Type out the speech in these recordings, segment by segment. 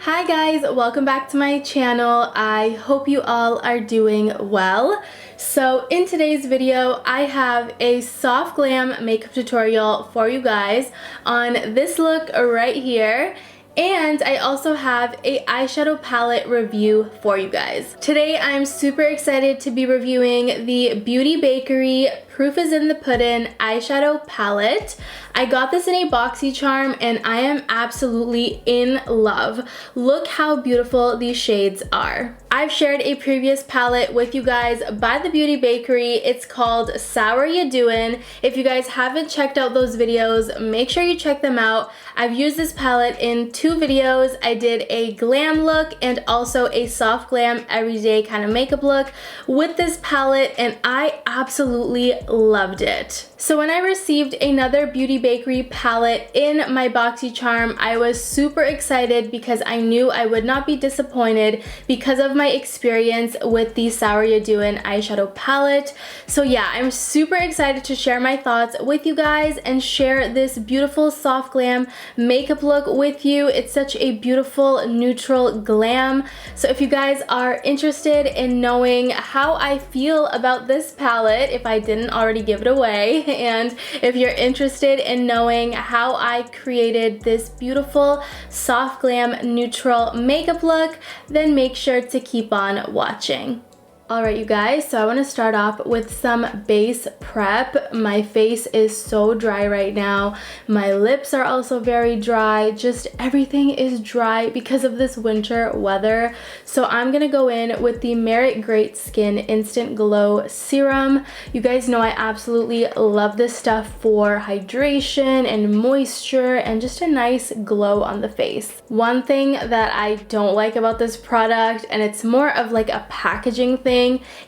Hi guys, welcome back to my channel. I hope you all are doing well. So in today's video, I have a soft glam makeup tutorial for you guys on this look right here. And I also have a eyeshadow palette review for you guys. Today I'm super excited to be reviewing the Beauty Bakerie Proof is in the Puddin eyeshadow palette. I got this in a Boxycharm and I am absolutely in love. Look how beautiful these shades are. I've shared a previous palette with you guys by the Beauty Bakerie. It's called Sour Ya Doin'. If you guys haven't checked out those videos, make sure you check them out. I've used this palette in 2 videos. I did a glam look and also a soft glam everyday kind of makeup look with this palette, and I absolutely loved it. So when I received another Beauty Bakerie palette in my Boxycharm, I was super excited because I knew I would not be disappointed because of my experience with the Sour Ya Doin' eyeshadow palette. So yeah, I'm super excited to share my thoughts with you guys and share this beautiful soft glam makeup look with you. It's such a beautiful neutral glam. So if you guys are interested in knowing how I feel about this palette, if I didn't already give it away, and if you're interested in knowing how I created this beautiful soft glam neutral makeup look, then make sure to keep on watching. Alright you guys, so I want to start off with some base prep. My face is so dry right now. My lips are also very dry. Just everything is dry because of this winter weather. So I'm going to go in with the Merit Great Skin Instant Glow Serum. You guys know I absolutely love this stuff for hydration and moisture and just a nice glow on the face. One thing that I don't like about this product, and it's more of like a packaging thing,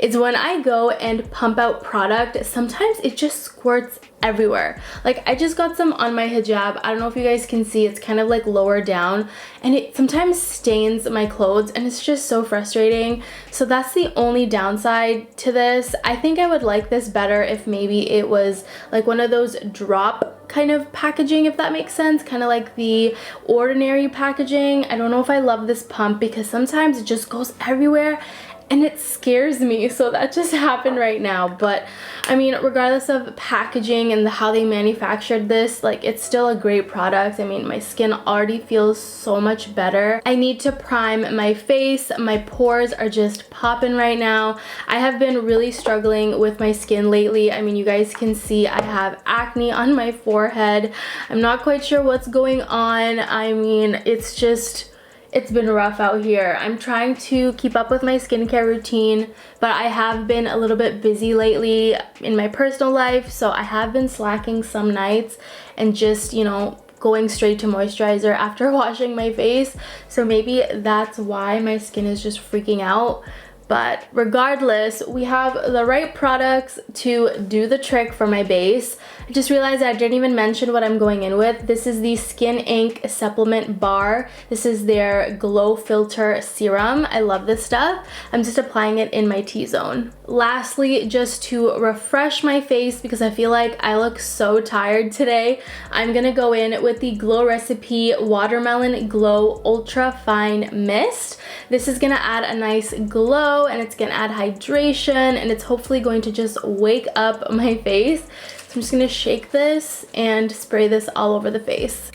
is when I go and pump out product, sometimes it just squirts everywhere. Like I just got some on my hijab. I don't know if you guys can see, it's kind of like lower down, and it sometimes stains my clothes and it's just so frustrating. So that's the only downside to this. I think I would like this better if maybe it was like one of those drop kind of packaging, if that makes sense, kind of like the ordinary packaging. I don't know if I love this pump because sometimes it just goes everywhere and it scares me. So that just happened right now. But I mean, regardless of packaging and how they manufactured this, like it's still a great product. I mean, my skin already feels so much better. I need to prime my face. My pores are just popping right now. I have been really struggling with my skin lately. I mean, you guys can see I have acne on my forehead. I'm not quite sure what's going on. I mean, it's been rough out here. I'm trying to keep up with my skincare routine, but I have been a little bit busy lately in my personal life, so I have been slacking some nights and just, you know, going straight to moisturizer after washing my face. So maybe that's why my skin is just freaking out. But regardless, we have the right products to do the trick for my base. I just realized I didn't even mention what I'm going in with. This is the Skin Inc Supplement Bar. This is their Glow Filter Serum. I love this stuff. I'm just applying it in my T-zone. Lastly, just to refresh my face because I feel like I look so tired today, I'm gonna go in with the Glow Recipe Watermelon Glow Ultra Fine Mist. This is gonna add a nice glow, and it's gonna add hydration, and it's hopefully going to just wake up my face. So I'm just gonna shake this and spray this all over the face.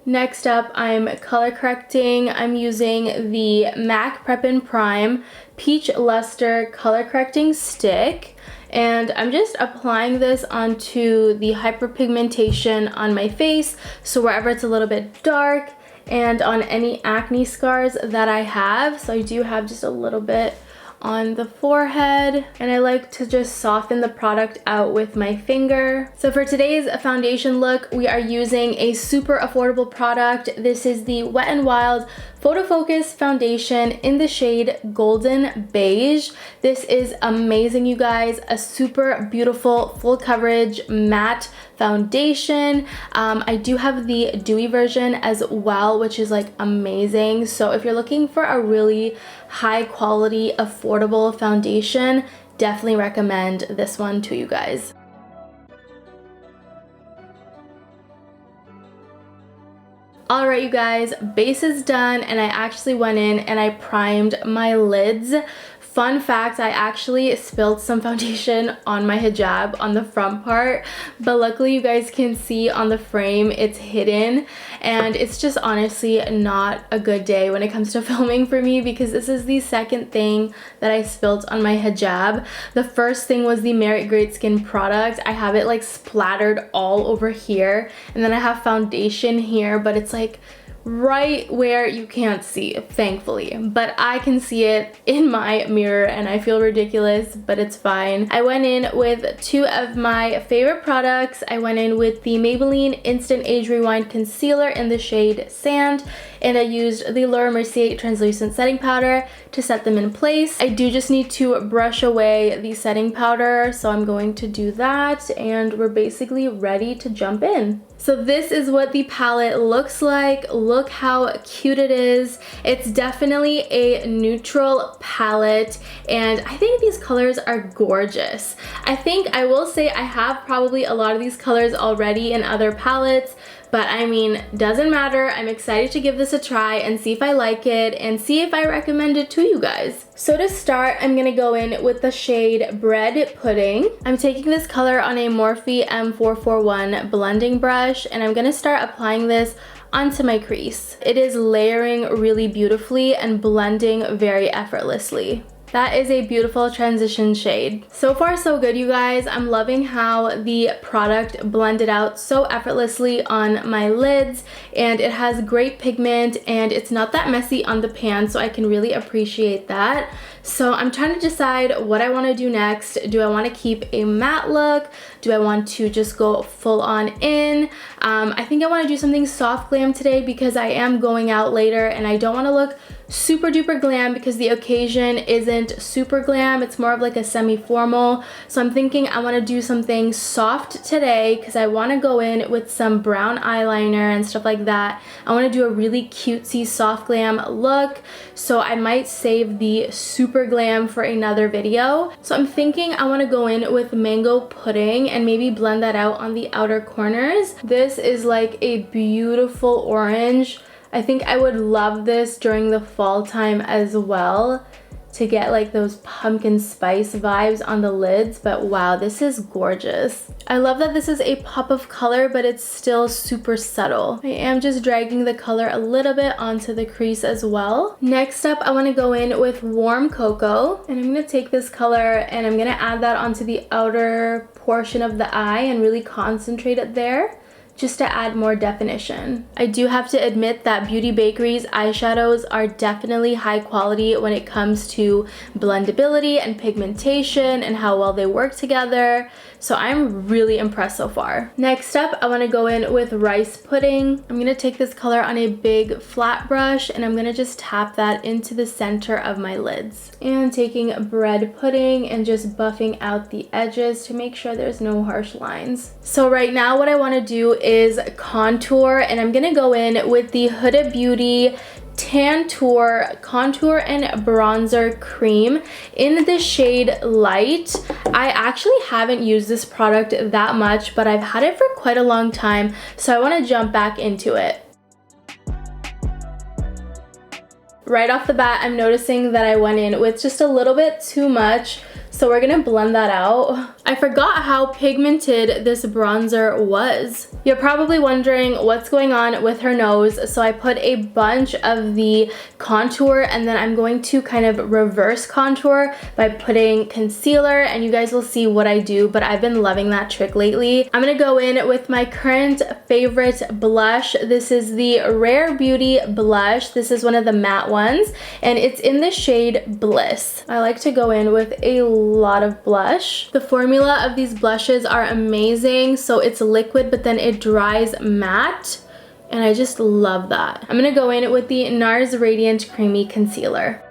Next up, I'm color correcting. I'm using the MAC Prep and Prime Peach Lustre Color Correcting Stick. And I'm just applying this onto the hyperpigmentation on my face, so wherever it's a little bit dark, and on any acne scars that I have. So I do have just a little bit on the forehead, and I like to just soften the product out with my finger. So for today's foundation look, we are using a super affordable product. This is the Wet n Wild Photo Focus Foundation in the shade Golden Beige. This is amazing, you guys. A super beautiful full coverage matte foundation. I do have the dewy version as well, which is like amazing. So if you're looking for a really high quality, affordable foundation, definitely recommend this one to you guys. Alright you guys, base is done and I actually went in and I primed my lids. Fun fact, I actually spilled some foundation on my hijab on the front part, but luckily you guys can see on the frame it's hidden, and it's just honestly not a good day when it comes to filming for me because this is the second thing that I spilled on my hijab. The first thing was the Merit Great Skin product. I have it like splattered all over here, and then I have foundation here, but it's like right where you can't see, thankfully, but I can see it in my mirror and I feel ridiculous, but it's fine. I went in with two of my favorite products. I went in with the Maybelline Instant Age Rewind Concealer in the shade Sand, and I used the Mercier Translucent Setting Powder to set them in place. I do just need to brush away the setting powder, so I'm going to do that, and we're basically ready to jump in. So this is what the palette looks like. Look how cute it is. It's definitely a neutral palette, and I think these colors are gorgeous. I will say I have probably a lot of these colors already in other palettes, but I mean, doesn't matter. I'm excited to give this a try and see if I like it and see if I recommend it to you guys. So to start, I'm gonna go in with the shade Bread Pudding. I'm taking this color on a Morphe M441 blending brush, and I'm gonna start applying this onto my crease. It is layering really beautifully and blending very effortlessly. That is a beautiful transition shade. So far so good, you guys. I'm loving how the product blended out so effortlessly on my lids, and it has great pigment and it's not that messy on the pan, so I can really appreciate that. So I'm trying to decide what I want to do next. Do I want to keep a matte look? Do I want to just go full on in? I think I want to do something soft glam today because I am going out later and I don't want to look super duper glam because the occasion isn't super glam. It's more of like a semi-formal. So I'm thinking I want to do something soft today because I want to go in with some brown eyeliner and stuff like that. I want to do a really cutesy soft glam look. So I might save the super glam for another video. So I'm thinking I want to go in with Mango Pudding and maybe blend that out on the outer corners. This is like a beautiful orange. I think I would love this during the fall time as well to get like those pumpkin spice vibes on the lids, but wow, this is gorgeous. I love that this is a pop of color, but it's still super subtle. I am just dragging the color a little bit onto the crease as well. Next up, I want to go in with Warm Cocoa, and I'm going to take this color and I'm going to add that onto the outer portion of the eye and really concentrate it there, just to add more definition. I do have to admit that Beauty Bakerie's eyeshadows are definitely high quality when it comes to blendability and pigmentation and how well they work together. So I'm really impressed so far. Next up, I want to go in with Rice Pudding. I'm going to take this color on a big flat brush and I'm going to just tap that into the center of my lids. And taking Bread Pudding and just buffing out the edges to make sure there's no harsh lines. So right now what I want to do is contour, and I'm going to go in with the Huda Beauty Tantour Contour and Bronzer Cream in the shade Light. I actually haven't used this product that much, but I've had it for quite a long time, so I want to jump back into it. Right off the bat, I'm noticing that I went in with just a little bit too much, so we're gonna blend that out. I forgot how pigmented this bronzer was. You're probably wondering what's going on with her nose, so I put a bunch of the contour and then I'm going to kind of reverse contour by putting concealer, and you guys will see what I do, but I've been loving that trick lately. I'm gonna go in with my current favorite blush. This is the Rare Beauty blush. This is one of the matte ones, and it's in the shade Bliss. I like to go in with a lot of blush. The formula of these blushes are amazing. So it's liquid, but then it dries matte, and I just love that. I'm gonna go in with the Nars Radiant Creamy Concealer.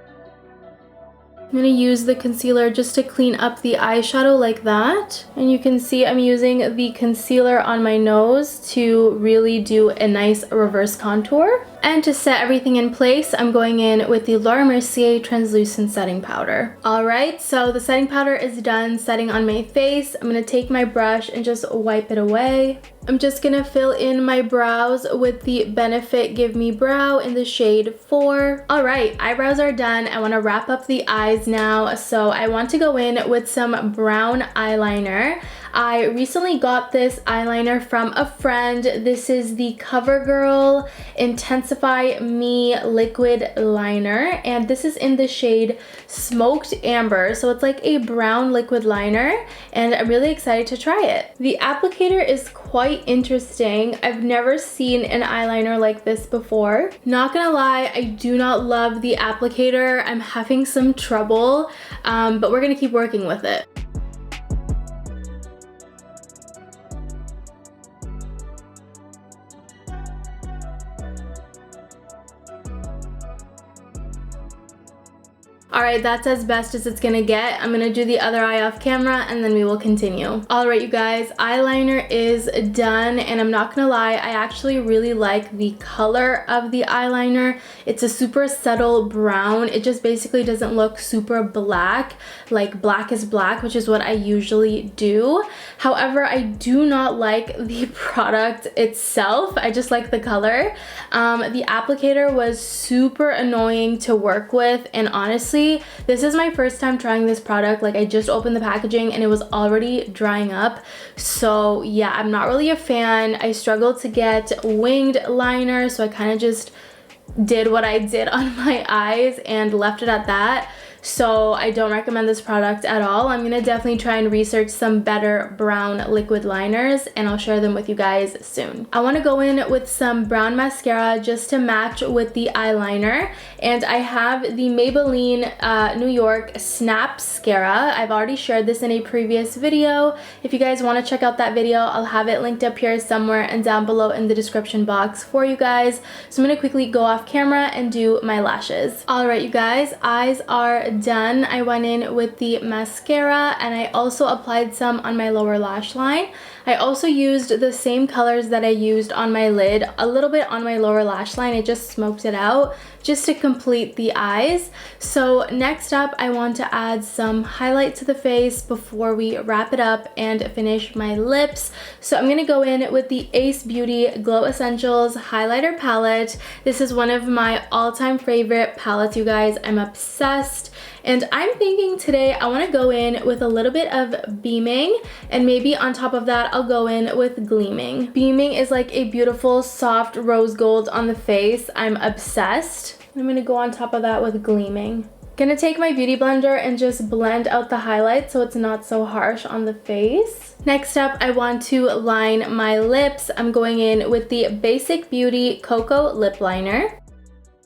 I'm gonna use the concealer just to clean up the eyeshadow like that. And you can see I'm using the concealer on my nose to really do a nice reverse contour. And to set everything in place, I'm going in with the Laura Mercier Translucent Setting Powder. Alright, so the setting powder is done setting on my face. I'm going to take my brush and just wipe it away. I'm just going to fill in my brows with the Benefit Give Me Brow in the shade 4. Alright, eyebrows are done. I want to wrap up the eyes now, so I want to go in with some brown eyeliner. I recently got this eyeliner from a friend. This is the Covergirl Intensify Me liquid liner, and this is in the shade Smoked Amber, so it's like a brown liquid liner, and I'm really excited to try it. The applicator is quite interesting. I've never seen an eyeliner like this before. Not gonna lie, I do not love the applicator. I'm having some trouble, but we're gonna keep working with it. Alright, that's as best as it's gonna get. I'm gonna do the other eye off camera and then we will continue. Alright you guys, eyeliner is done, and I'm not gonna lie, I actually really like the color of the eyeliner. It's a super subtle brown. It just basically doesn't look super black, like black is black, which is what I usually do. However, I do not like the product itself. I just like the color. The applicator was super annoying to work with, and honestly, this is my first time trying this product. Like, I just opened the packaging and it was already drying up. So yeah, I'm not really a fan. I struggled to get winged liner, so I kind of just did what I did on my eyes and left it at that. So I don't recommend this product at all. I'm gonna definitely try and research some better brown liquid liners, and I'll share them with you guys soon. I want to go in with some brown mascara just to match with the eyeliner, and I have the Maybelline New York Snapscara. I've already shared this in a previous video. If you guys want to check out that video, I'll have it linked up here somewhere and down below in the description box for you guys. So I'm gonna quickly go off camera and do my lashes. Alright you guys, eyes are done. I went in with the mascara and I also applied some on my lower lash line. I also used the same colors that I used on my lid, a little bit on my lower lash line. I just smoked it out just to complete the eyes. So next up, I want to add some highlight to the face before we wrap it up and finish my lips. So I'm going to go in with the Ace Beauty Glow Essentials highlighter palette. This is one of my all-time favorite palettes, you guys. I'm obsessed. And I'm thinking today I want to go in with a little bit of beaming, and maybe on top of that I'll go in with gleaming. Beaming is like a beautiful soft rose gold on the face. I'm obsessed. I'm going to go on top of that with gleaming. Gonna take my beauty blender and just blend out the highlight so it's not so harsh on the face. Next up, I want to line my lips. I'm going in with the Basic Beauty Cocoa Lip Liner.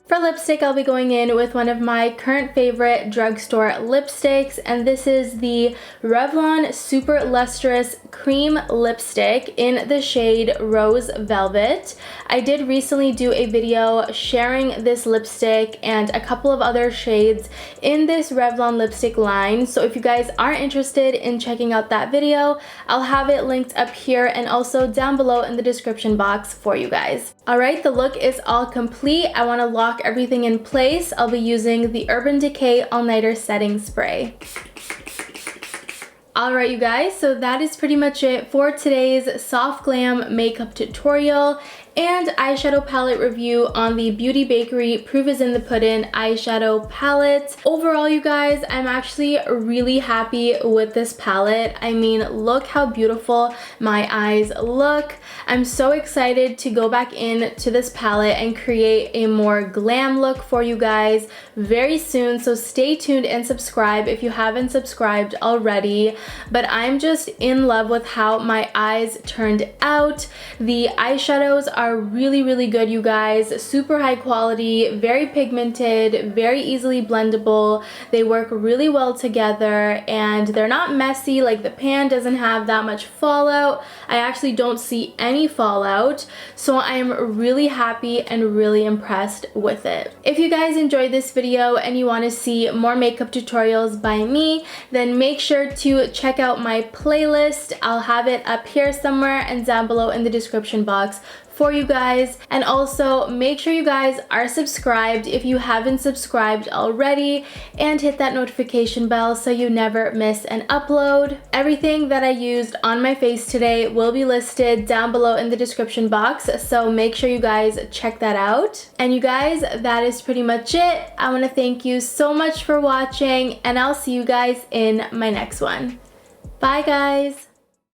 For lipstick, I'll be going in with one of my current favorite drugstore lipsticks, and this is the Revlon Super Lustrous Cream Lipstick in the shade Rose Velvet. I did recently do a video sharing this lipstick and a couple of other shades in this Revlon lipstick line, so if you guys are interested in checking out that video, I'll have it linked up here and also down below in the description box for you guys. Alright, the look is all complete. I want to lock everything in place. I'll be using the Urban Decay All Nighter Setting Spray. Alright you guys, so that is pretty much it for today's soft glam makeup tutorial and eyeshadow palette review on the Beauty Bakerie Proof is in the Puddin eyeshadow palette. Overall, you guys, I'm actually really happy with this palette. I mean, look how beautiful my eyes look. I'm so excited to go back in to this palette and create a more glam look for you guys very soon, so stay tuned and subscribe if you haven't subscribed already. But I'm just in love with how my eyes turned out. The eyeshadows are really good, you guys. Super high quality, very pigmented, very easily blendable. They work really well together and they're not messy. Like, the pan doesn't have that much fallout. I actually don't see any fallout, so I am really happy and really impressed with it. If you guys enjoyed this video and you want to see more makeup tutorials by me, then make sure to check out my playlist. I'll have it up here somewhere and down below in the description box for you guys. And also make sure you guys are subscribed if you haven't subscribed already, and hit that notification bell so you never miss an upload. Everything that I used on my face today will be listed down below in the description box, so make sure you guys check that out. And you guys, that is pretty much it. I want to thank you so much for watching, and I'll see you guys in my next one. Bye guys!